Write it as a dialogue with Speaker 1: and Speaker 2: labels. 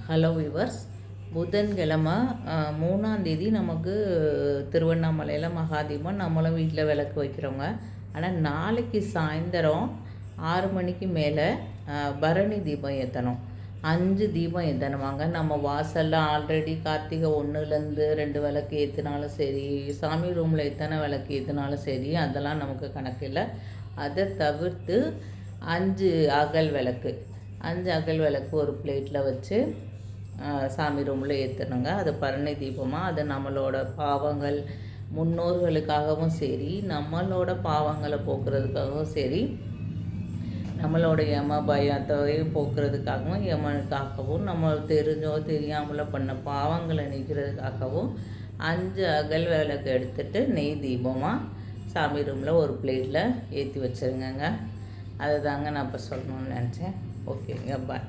Speaker 1: Hello viewers. புதன்கிழமை 3ஆம் தேதி நமக்கு திருவண்ணாமலையில் மகாதீபம். நம்மளும் வீட்டில் விளக்கு வைக்கிறோங்க. ஆனால் நாளைக்கு சாயந்தரம் 6 மணிக்கு மேலே பரணி தீபம் ஏற்றணும். 5 தீபம் ஏற்றணுமாங்க. நம்ம வாசலில் ஆல்ரெடி கார்த்திகை 1லேருந்து 2 விளக்கு ஏற்றினாலும் சரி, சாமி ரூமில் எத்தனை விளக்கு ஏற்றினாலும் சரி, அதெல்லாம் நமக்கு கணக்கு இல்லை. அதை தவிர்த்து 5 அகல் விளக்கு 5 அகல் விளக்கு ஒரு பிளேட்டில் வச்சு சாமி ரூமில் ஏற்றணுங்க. அது பரணி தீபமாக. அது நம்மளோட பாவங்கள் முன்னோர்களுக்காகவும் சரி, நம்மளோட பாவங்களை போக்குறதுக்காகவும் சரி, நம்மளோட யம பயத்தையும் போக்குறதுக்காகவும், யமனுக்காகவும், நம்ம தெரிஞ்சோ தெரியாமலோ பண்ண பாவங்களை நீக்கிறதுக்காகவும் 5 அகல் விளக்கு எடுத்துகிட்டு நெய் தீபமாக சாமி ரூமில் ஒரு பிளேட்டில் ஏற்றி வச்சுருங்கங்க. அதுதாங்க நான் இப்போ சொல்லணும்னு நினச்சேன். ஓகேங்க, பாய்.